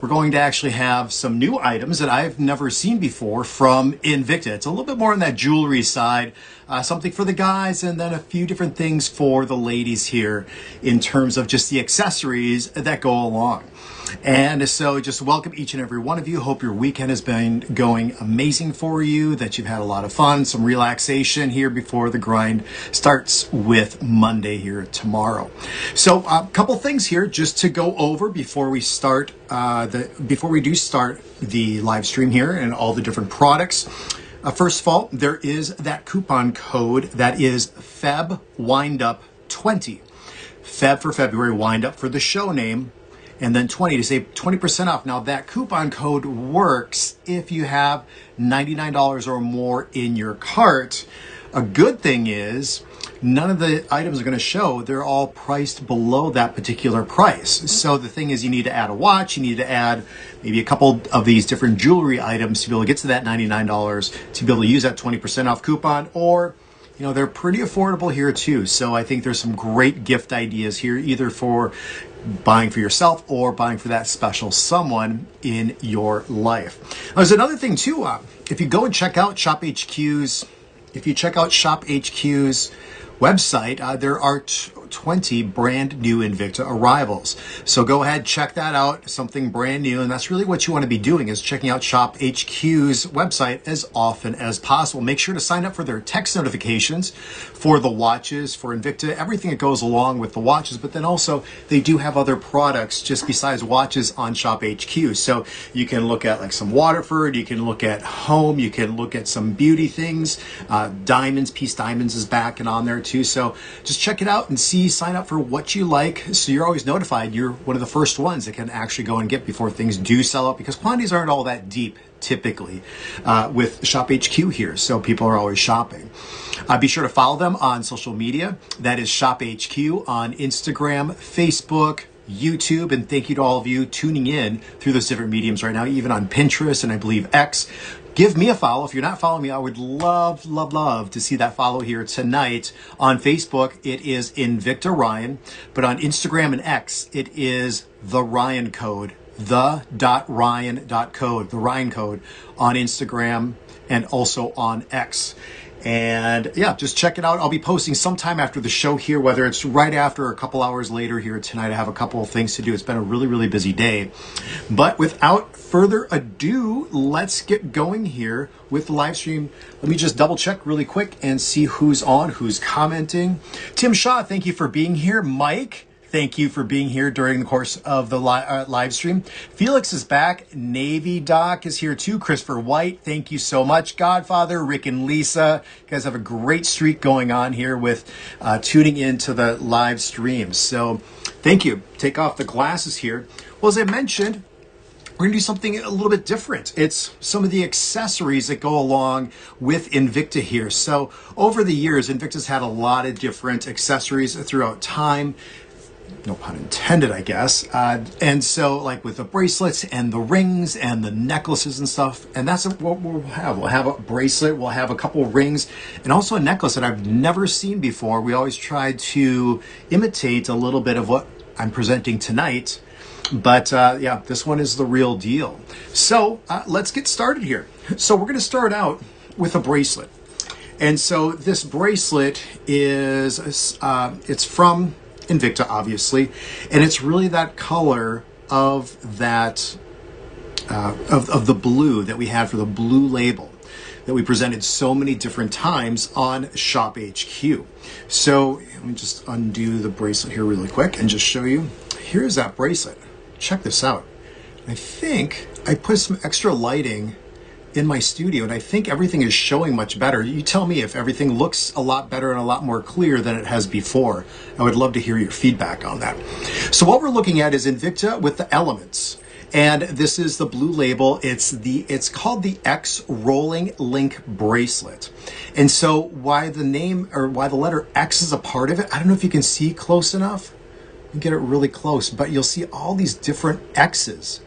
We're going to actually have some new items that I've never seen before from Invicta. It's a little bit more on that jewelry side, something for the guys, and then a few different things for the ladies here in terms of just the accessories that go along. And so just welcome each and every one of you. Hope your weekend has been going amazing for you, that you've had a lot of fun, some relaxation here before the grind starts with Monday here tomorrow. So a couple things here just to go over before we start before we do start the live stream here and all the different products. First of all, there is that coupon code that is FebWindup20. Feb for February, Windup for the show name, and then 20 to save 20% off. Now that coupon code works if you have $99 or more in your cart. A good thing is none of the items are going to show. They're all priced below that particular price. So the thing is, you need to add a watch, you need to add maybe a couple of these different jewelry items to be able to get to that $99 to be able to use that 20% off coupon, or you know, they're pretty affordable here too. So I think there's some great gift ideas here, either for buying for yourself or buying for that special someone in your life. Now, there's another thing too. If you go and check out ShopHQ's website, there are 20 brand new Invicta arrivals. So go ahead, check that out, something brand new. And that's really what you want to be doing, is checking out ShopHQ's website as often as possible. Make sure to sign up for their text notifications for the watches, for Invicta, everything that goes along with the watches. But then also they do have other products just besides watches on ShopHQ. So you can look at like some Waterford, you can look at home, you can look at some beauty things. Diamonds, Peace Diamonds is back and on there too. So just check it out and see, sign up for what you like, so you're always notified. You're one of the first ones that can actually go and get before things do sell out, because quantities aren't all that deep typically with ShopHQ here. So people are always shopping. Be sure to follow them on social media. That is ShopHQ on Instagram, Facebook, YouTube, and thank you to all of you tuning in through those different mediums right now, even on Pinterest and I believe X. Give me a follow. If you're not following me, I would love to see that follow here tonight. On Facebook, it is Invicta Ryan, but on Instagram and X, it is the Ryan Code, the.ryan.code, the Ryan Code on Instagram and also on X. And yeah, just check it out. I'll be posting sometime after the show here, whether it's right after or a couple hours later here tonight. I have a couple of things to do. It's been a really busy day. But without further ado, let's get going here with the live stream. Let me just double check really quick and see who's on, who's commenting. Tim Shaw, thank you for being here. Mike, thank you for being here during the course of the live stream. Felix is back. Navy Doc is here too. Christopher White, thank you so much. Godfather, Rick and Lisa, you guys have a great streak going on here with tuning into the live stream. So thank you. Take off the glasses here. Well, as I mentioned, we're going to do something a little bit different. It's some of the accessories that go along with Invicta here. So over the years, Invicta's had a lot of different accessories throughout time. No pun intended, I guess. And so like with the bracelets and the rings and the necklaces and stuff, and that's what we'll have. We'll have a bracelet, we'll have a couple rings, and also a necklace that I've never seen before. We always try to imitate a little bit of what I'm presenting tonight. But yeah, this one is the real deal. So let's get started here. So we're going to start out with a bracelet. And so this bracelet is, it's from Invicta, obviously, and it's really that color of that of the blue that we had for the blue label that we presented so many different times on ShopHQ. So let me just undo the bracelet here really quick and just show you. Here's that bracelet. Check this out. I think I put some extra lighting in my studio, and I think everything is showing much better. You tell me if everything looks a lot better and a lot more clear than it has before. I would love to hear your feedback on that. So what we're looking at is Invicta with the elements. And this is the blue label. It's called the X Rolling Link Bracelet. And so why the name, or why the letter X is a part of it, I don't know if you can see close enough. Get it really close, but you'll see all these different X's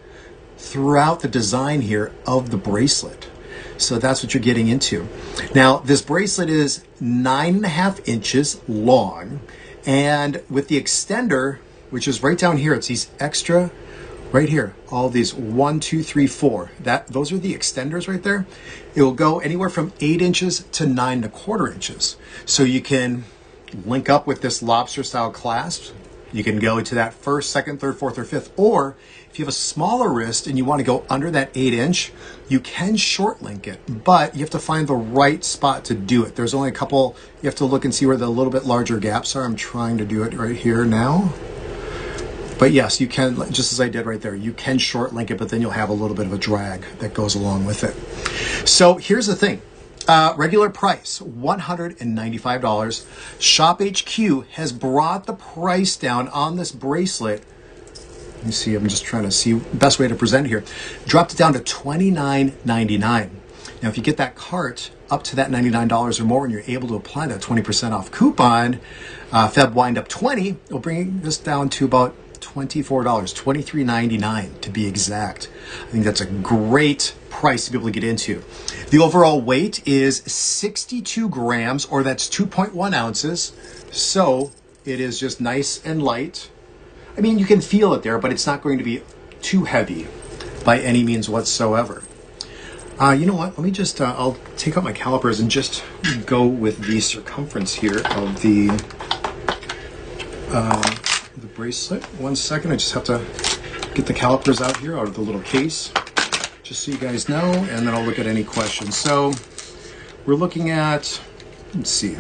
throughout the design here of the bracelet. So that's what you're getting into. Now, this bracelet is 9.5 inches long, and with the extender, which is right down here, it's these extra right here, all these 1, 2, 3, 4. Those are the extenders right there. It will go anywhere from 8 inches to 9¼ inches. So you can link up with this lobster style clasp. You can go to that first, second, third, fourth, or fifth. Or if you have a smaller wrist and you want to go under that 8 inch, you can short link it, but you have to find the right spot to do it. There's only a couple, you have to look and see where the little bit larger gaps are. I'm trying to do it right here now. But yes, you can, just as I did right there, you can short link it, but then you'll have a little bit of a drag that goes along with it. So here's the thing. Regular price, $195. Shop HQ has brought the price down on this bracelet. Let me see, I'm just trying to see the best way to present it here. Dropped it down to $29.99. Now, if you get that cart up to that $99 or more and you're able to apply that 20% off coupon, Feb Wind Up 20, will bring this down to about $24, $23.99 to be exact. I think that's a great price to be able to get into. The overall weight is 62 grams, or that's 2.1 ounces. So it is just nice and light. I mean, you can feel it there, but it's not going to be too heavy by any means whatsoever. You know what? Let me just, I'll take out my calipers and just go with the circumference here of the bracelet. 1 second, I just have to get the calipers out here, out of the little case, just so you guys know, and then I'll look at any questions. So we're looking at, let's see,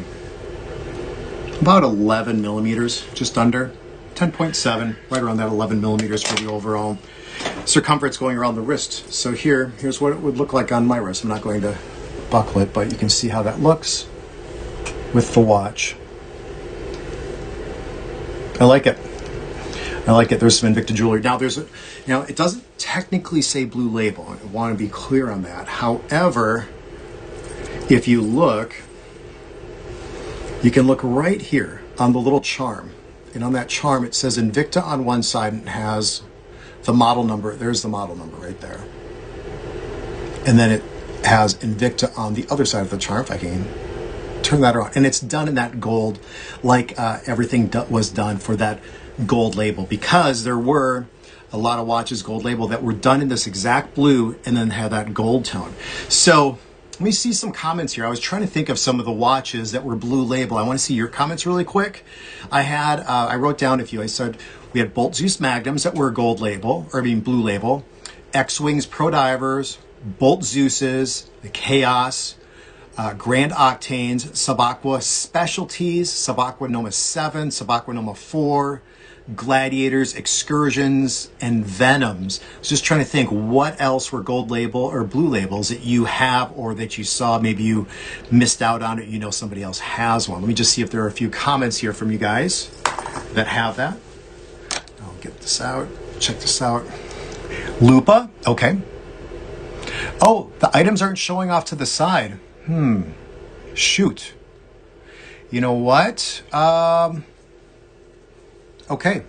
about 11 millimeters, just under 10.7, right around that 11 millimeters for the overall circumference going around the wrist. So here's what it would look like on my wrist. I'm not going to buckle it, but you can see how that looks with the watch. I like it. I like it. There's some Invicta jewelry. Now it doesn't technically say blue label. I want to be clear on that. However, if you look, you can look right here on the little charm. And on that charm, it says Invicta on one side and has the model number. There's the model number right there. And then it has Invicta on the other side of the charm, if I can turn that around. And it's done in that gold, like everything was done for that gold label, because there were a lot of watches gold label that were done in this exact blue and then had that gold tone. So let me see some comments here. I was trying to think of some of the watches that were blue label. I want to see your comments really quick. I wrote down a few. I said we had Bolt Zeus Magnums that were gold label, or I mean blue label, X-Wings Pro Divers, Bolt Zeus's, the Chaos, Grand Octanes, Subaqua Specialties, Subaqua Noma 7, Subaqua Noma 4, Gladiators, Excursions, and Venoms. I was just trying to think what else were gold label or blue labels that you have or that you saw. Maybe you missed out on it. You know somebody else has one. Let me just see if there are a few comments here from you guys that have that. I'll get this out. Check this out. Lupa. Okay. Oh, the items aren't showing off to the side. Shoot. You know what? Okay.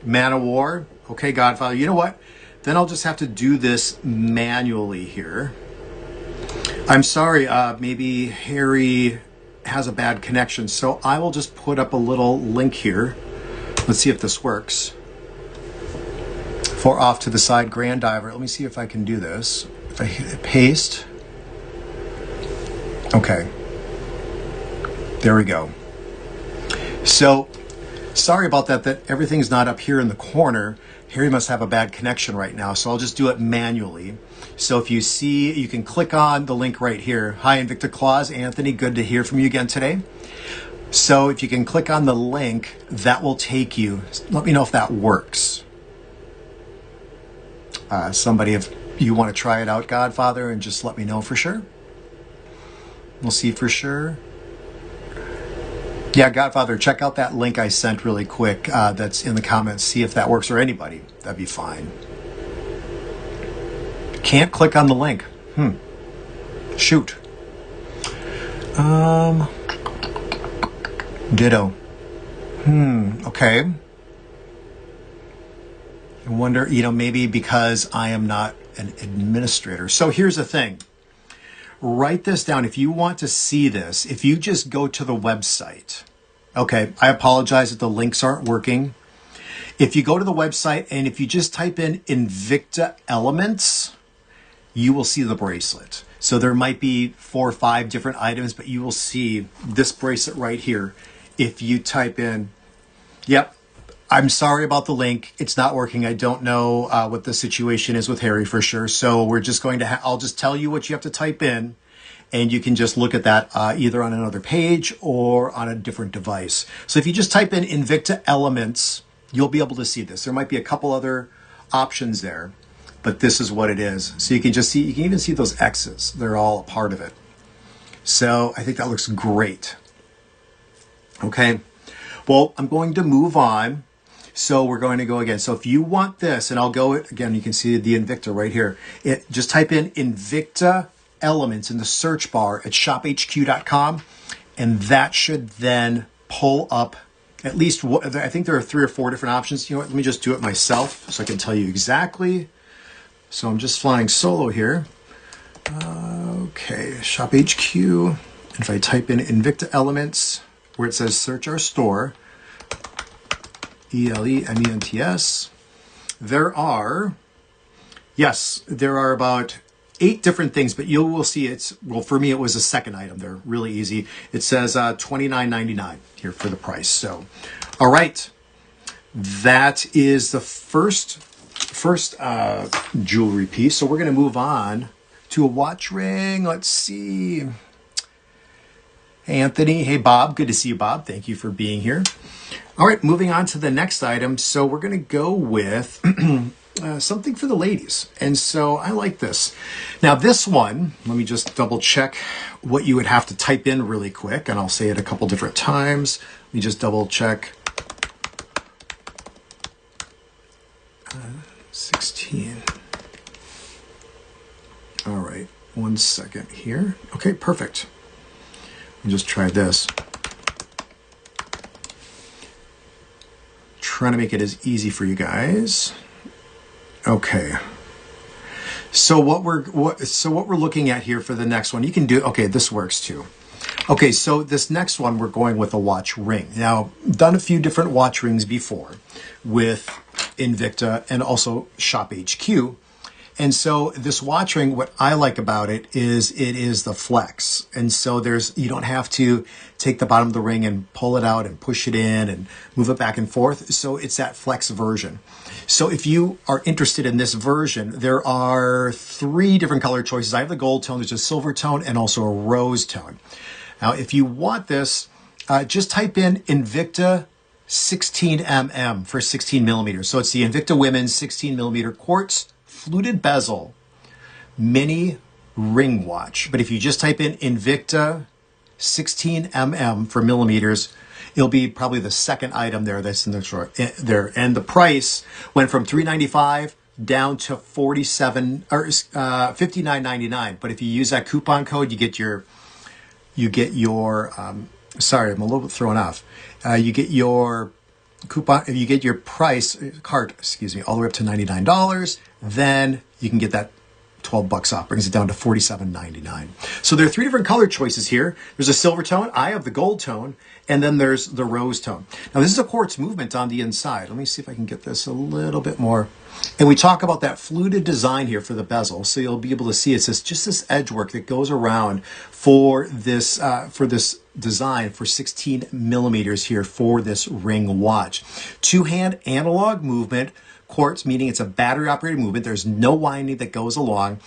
Man of War. Okay, Godfather. You know what? Then I'll just have to do this manually here. I'm sorry. Maybe Harry has a bad connection. So I will just put up a little link here. Let's see if this works. For off to the side Grand Diver. Let me see if I can do this. If I hit paste. Okay. There we go. So, sorry about that everything's not up here in the corner. Harry must have a bad connection right now, so I'll just do it manually. So if you see, you can click on the link right here. Hi, Invicta Claus. Anthony, good to hear from you again today. So if you can click on the link, that will take you. Let me know if that works. Somebody, if you want to try it out, Godfather, and just let me know for sure. We'll see for sure. Yeah, Godfather, check out that link I sent really quick that's in the comments. See if that works, or anybody. That'd be fine. Can't click on the link. Shoot. Ditto. Okay. I wonder, maybe because I am not an administrator. So here's the thing. Write this down. If you want to see this, if you just go to the website, okay, I apologize that the links aren't working. If you go to the website and if you just type in Invicta Elements, you will see the bracelet. So there might be 4 or 5 different items, but you will see this bracelet right here. If you type in, yep, I'm sorry about the link. It's not working. I don't know what the situation is with Harry for sure. So we're just going to, I'll just tell you what you have to type in, and you can just look at that either on another page or on a different device. So if you just type in Invicta Elements, you'll be able to see this. There might be a couple other options there, but this is what it is. So you can just see, you can even see those X's. They're all a part of it. So I think that looks great. Okay, well, I'm going to move on. So we're going to go again. So if you want this, and I'll go again, you can see the Invicta right here. Just type in Invicta Elements in the search bar at shophq.com, and that should then pull up at least, I think there are 3 or 4 different options. You know what, let me just do it myself so I can tell you exactly. So I'm just flying solo here. Okay, ShopHQ. And if I type in Invicta Elements, where it says search our store, ELEMENTS, there are about 8 different things, but you will see well, for me, it was a second item. They're really easy. It says $29.99 here for the price. So, all right, that is the first jewelry piece. So we're going to move on to a watch ring. Let's see. Hey, Anthony. Hey, Bob. Good to see you, Bob. Thank you for being here. All right, moving on to the next item. So we're going to go with something for the ladies. And so I like this. Now this one, let me just double check what you would have to type in really quick. And I'll say it a couple different times. Let me just double check. 16. All right, 1 second here. Okay, perfect. Let me just try this. Trying to make it as easy for you guys. Okay. So what we're looking at here for the next one, you can do, okay, this works too. Okay, so this next one, we're going with a watch ring. Now, done a few different watch rings before with Invicta and also ShopHQ. And so this watch ring, what I like about it is the flex. And so you don't have to take the bottom of the ring and pull it out and push it in and move it back and forth. So it's that flex version. So if you are interested in this version, there are 3 different color choices. I have the gold tone, there's a silver tone, and also a rose tone. Now, if you want this, just type in Invicta 16mm for 16 millimeters. So it's the Invicta Women 16 millimeter quartz fluted bezel mini ring watch. But if you just type in Invicta 16mm for millimeters, it'll be probably the second item there that's in the short there. And the price went from $395 down to $59.99. But if you use that coupon code, you get your sorry, I'm a little bit thrown off. You get your coupon, if you get your price cart, excuse me, all the way up to $99, then you can get that 12 bucks off, brings it down to $47.99. So there are 3 different color choices here. There's a silver tone, I have the gold tone, and then there's the rose tone. Now this is a quartz movement on the inside. Let me see if I can get this a little bit more. And we talk about that fluted design here for the bezel. So you'll be able to see it's just this edge work that goes around for this design for 16 millimeters here for this ring watch. 2-hand analog movement, quartz, meaning it's a battery operated movement. There's no winding that goes along.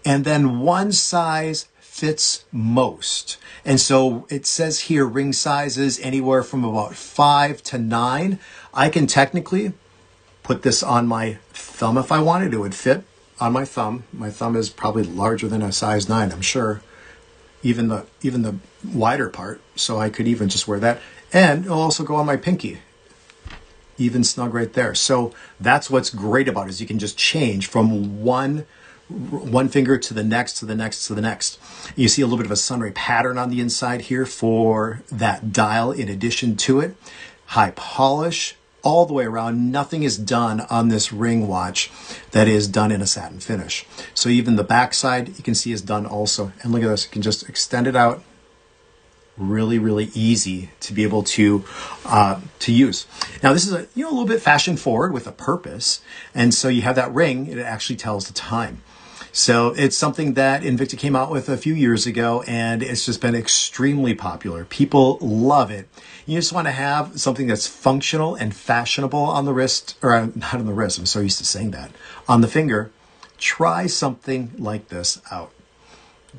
And then one size fits most. And so it says here ring sizes anywhere from about 5 to 9. I can technically put this on my thumb if I wanted. It would fit on my thumb. My thumb is probably larger than a size 9, I'm sure. Even the wider part. So I could even just wear that. And it'll also go on my pinky. Even snug right there. So that's what's great about it, is you can just change from one finger to the next, to the next, to the next. You see a little bit of a sunray pattern on the inside here for that dial in addition to it. High polish all the way around. Nothing is done on this ring watch that is done in a satin finish. So even the back side you can see is done also. And look at this, you can just extend it out really, really easy to be able to use. Now this is a little bit fashion forward with a purpose, and so you have that ring. It actually tells the time. So it's something that Invicta came out with a few years ago, and it's just been extremely popular. People love it. You just want to have something that's functional and fashionable on the wrist, or not on the wrist, I'm so used to saying that, on the finger. Try something like this out.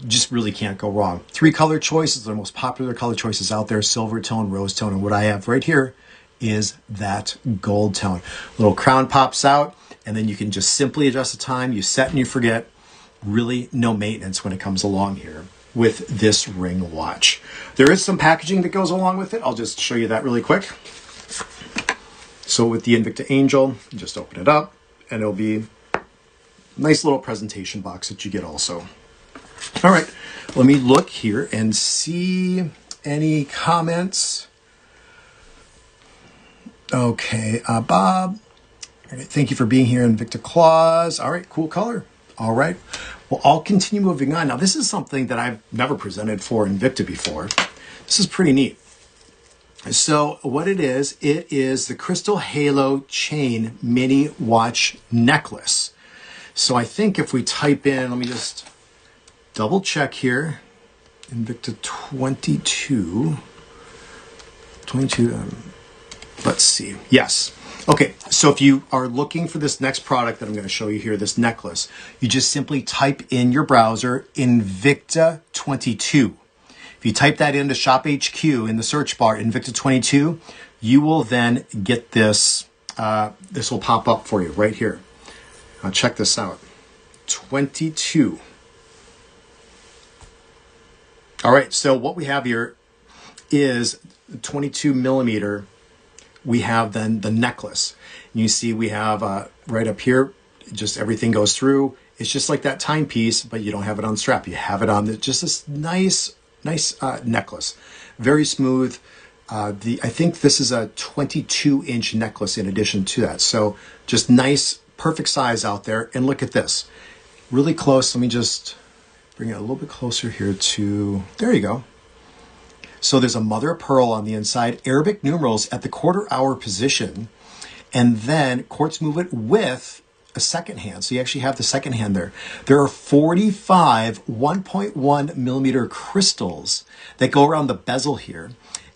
Just really can't go wrong. 3 color choices, the most popular color choices out there: silver tone, rose tone, and what I have right here is that gold tone. Little crown pops out, and then you can just simply adjust the time. You set and you forget. Really no maintenance when it comes along here with this ring watch. There is some packaging that goes along with it. I'll just show you that really quick. So with the Invicta Angel, you just open it up, and it'll be a nice little presentation box that you get also. All right, let me look here and see any comments. Okay, Bob, all right, thank you for being here, Invicta Claws. All right, cool color. All right, well, I'll continue moving on. Now, this is something that I've never presented for Invicta before. This is pretty neat. So what it is the Crystal Halo Chain Mini Watch Necklace. So I think if we type in, let me just double check here, Invicta 22, let's see, yes. Okay, so if you are looking for this next product that I'm going to show you here, this necklace, you just simply type in your browser Invicta 22. If you type that into Shop HQ in the search bar, Invicta 22, you will then get this. This will pop up for you right here. Check this out, 22. All right, so what we have here is 22 millimeter. We have then the necklace. You see we have right up here, just everything goes through. It's just like that timepiece, but you don't have it on strap. You have it on just this nice necklace. Very smooth. I think this is a 22-inch necklace in addition to that. So just nice, perfect size out there. And look at this. Really close. Let me just bring it a little bit closer here to, there you go. So there's a mother of pearl on the inside, Arabic numerals at the quarter-hour position, and then quartz movement with a second hand. So you actually have the second hand there. There are 45 1.1 millimeter crystals that go around the bezel here.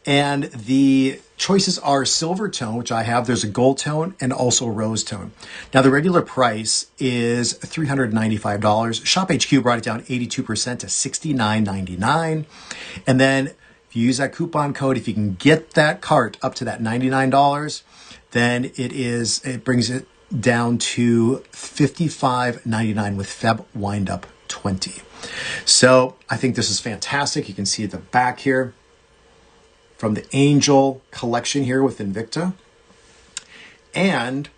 And the choices are silver tone, which I have. There's a gold tone and also rose tone. Now, the regular price is $395. Shop HQ brought it down 82% to $69.99. And then if you use that coupon code, if you can get that cart up to that $99, then it brings it down to $55.99 with Feb Windup 20. So I think this is fantastic. You can see the back here from the Angel collection here with Invicta. And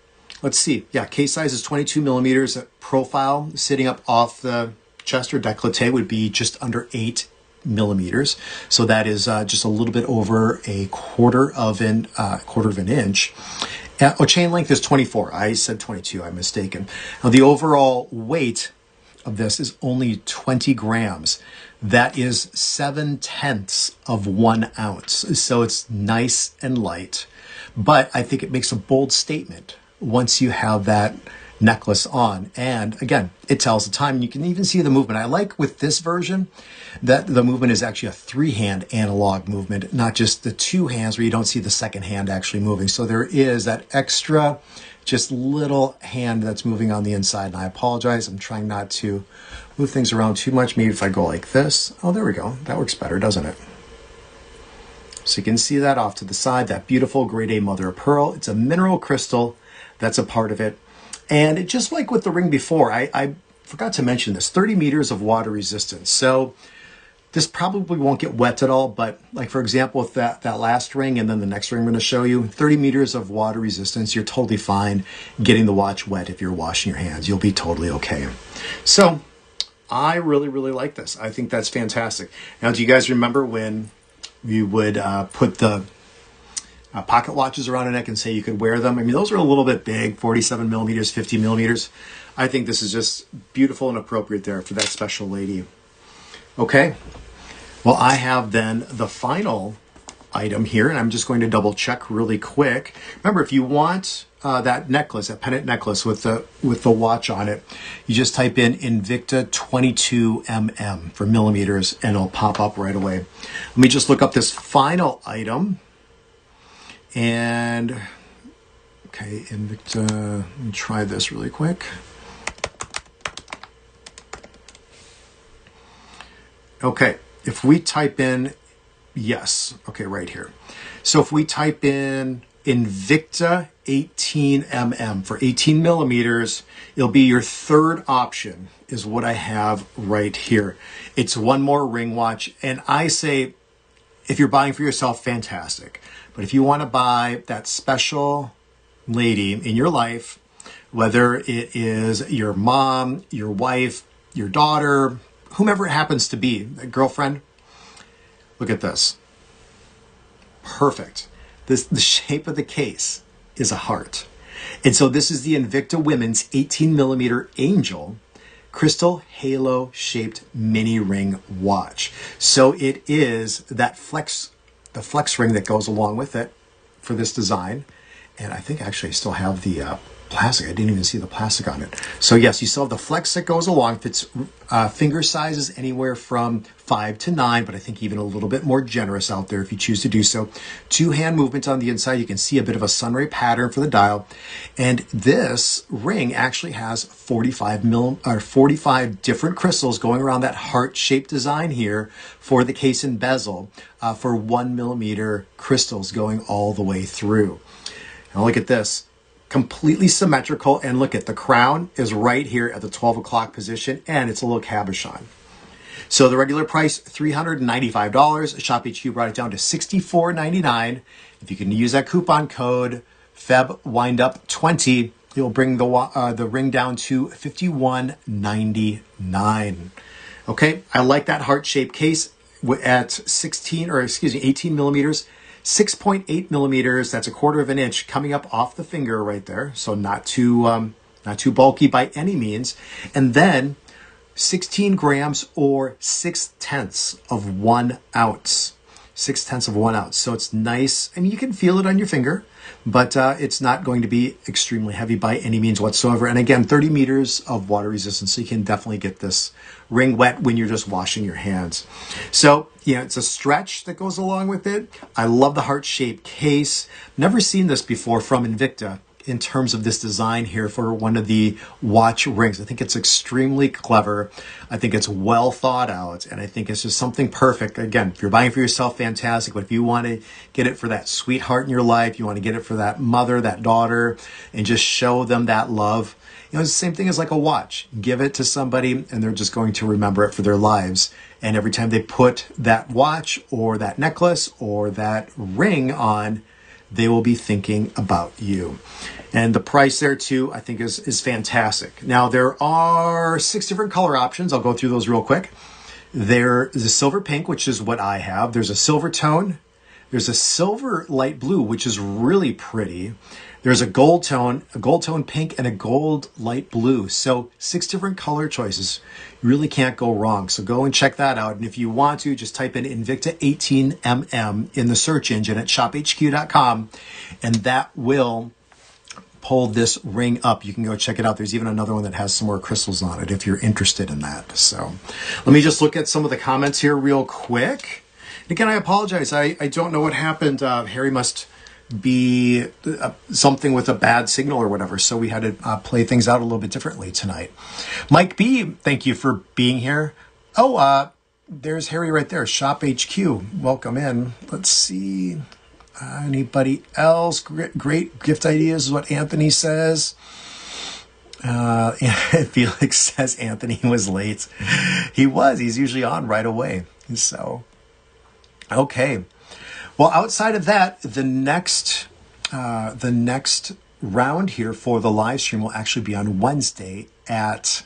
let's see, yeah, case size is 22 millimeters. Profile sitting up off the chest or décolleté would be just under 8 millimeters. So that is just a little bit over a quarter of an inch. Chain length is 24. I said 22, I'm mistaken. Now the overall weight of this is only 20 grams. That is 7/10 of 1 ounce. So it's nice and light, but I think it makes a bold statement once you have that necklace on. And again, it tells the time. You can even see the movement. I like with this version that the movement is actually a 3-hand analog movement, not just the 2 hands where you don't see the second hand actually moving. So there is that extra just little hand that's moving on the inside. And I apologize, I'm trying not to move things around too much. Maybe if I go like this. Oh, there we go. That works better, doesn't it? So you can see that off to the side, that beautiful grade A mother of pearl. It's a mineral crystal that's a part of it. And it, just like with the ring before, I forgot to mention this, 30 meters of water resistance. So this probably won't get wet at all, but like for example, with that last ring and then the next ring I'm going to show you, 30 meters of water resistance, you're totally fine getting the watch wet if you're washing your hands. You'll be totally okay. So I really, really like this. I think that's fantastic. Now, do you guys remember when you would put the pocket watches around a neck and say you could wear them? I mean, those are a little bit big, 47 millimeters, 50 millimeters. I think this is just beautiful and appropriate there for that special lady. Okay. Well, I have then the final item here, and I'm just going to double check really quick. Remember, if you want that necklace, that pendant necklace with the watch on it, you just type in Invicta 22mm for millimeters, and it'll pop up right away. Let me just look up this final item. And okay, Invicta, let me try this really quick. Okay, if we type in, yes, okay, right here. So if we type in Invicta 18mm for 18 millimeters, it'll be your third option is what I have right here. It's one more ring watch. And I say, if you're buying for yourself, fantastic. But if you want to buy that special lady in your life, whether it is your mom, your wife, your daughter, whomever it happens to be, a girlfriend, look at this. Perfect. The shape of the case is a heart. And so this is the Invicta Women's 18 millimeter Angel crystal halo shaped mini ring watch. So it is that the flex ring that goes along with it for this design. And I think actually I still have the plastic. I didn't even see the plastic on it. So yes, you still have the flex that goes along. Fits finger sizes anywhere from 5 to 9, but I think even a little bit more generous out there if you choose to do so. 2 hand movements on the inside. You can see a bit of a sunray pattern for the dial. And this ring actually has 45 different crystals going around that heart-shaped design here for the case and bezel for 1 millimeter crystals going all the way through. Now look at this. Completely symmetrical, and look at the crown is right here at the 12 o'clock position, and it's a little cabochon. So the regular price, $395. Shop HQ brought it down to $64.99. If you can use that coupon code FEBWINDUP20, it will bring the ring down to $51.99. Okay, I like that heart-shaped case at 18 millimeters. 6.8 millimeters, that's 1/4 of an inch coming up off the finger right there. So not too bulky by any means. And then 16 grams or 6/10 of 1 ounce. 6/10 of 1 ounce. So it's nice. I mean, you can feel it on your finger, but it's not going to be extremely heavy by any means whatsoever. And again, 30 meters of water resistance. So you can definitely get this ring wet when you're just washing your hands. So, yeah, it's a stretch that goes along with it. I love the heart-shaped case. Never seen this before from Invicta in terms of this design here for one of the watch rings. I think it's extremely clever. I think it's well thought out, and I think it's just something perfect. Again, if you're buying for yourself, fantastic. But if you want to get it for that sweetheart in your life, you want to get it for that mother, that daughter, and just show them that love, you know, it's the same thing as like a watch. Give it to somebody, and they're just going to remember it for their lives. And every time they put that watch or that necklace or that ring on, they will be thinking about you. And the price there too, I think is fantastic. Now there are 6 different color options. I'll go through those real quick. There is a silver pink, which is what I have. There's a silver tone. There's a silver light blue, which is really pretty. There's a gold tone pink, and a gold light blue. So 6 different color choices. You really can't go wrong. So go and check that out. And if you want to, just type in Invicta 18mm in the search engine at shophq.com, and that will pull this ring up. You can go check it out. There's even another one that has some more crystals on it if you're interested in that. So let me just look at some of the comments here real quick. Again, I apologize. I don't know what happened. Harry must be something with a bad signal or whatever. So we had to play things out a little bit differently tonight. Mike B, thank you for being here. Oh, there's Harry right there. Shop HQ. Welcome in. Let's see. Anybody else? Great gift ideas is what Anthony says. Felix says Anthony was late. He was. He's usually on right away. So, okay. Well, outside of that, the next round here for the live stream will actually be on Wednesday at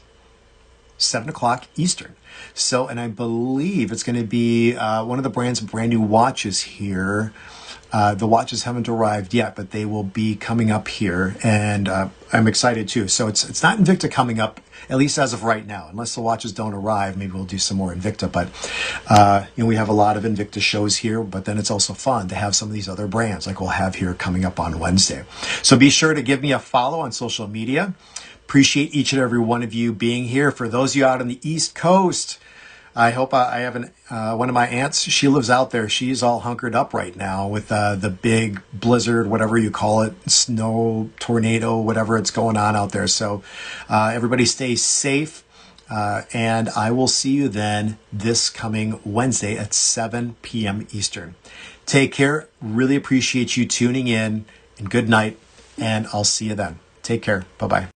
7 o'clock Eastern. So, and I believe it's going to be one of the brand's brand new watches here. The watches haven't arrived yet, but they will be coming up here, and I'm excited too. So it's not Invicta coming up, at least as of right now, unless the watches don't arrive. Maybe we'll do some more Invicta, but we have a lot of Invicta shows here, but then it's also fun to have some of these other brands like we'll have here coming up on Wednesday. So be sure to give me a follow on social media. Appreciate each and every one of you being here. For those of you out on the East Coast, I hope I have one of my aunts. She lives out there. She's all hunkered up right now with the big blizzard, whatever you call it, snow, tornado, whatever it's going on out there. So everybody stay safe. And I will see you then this coming Wednesday at 7 p.m. Eastern. Take care. Really appreciate you tuning in, and good night. And I'll see you then. Take care. Bye-bye.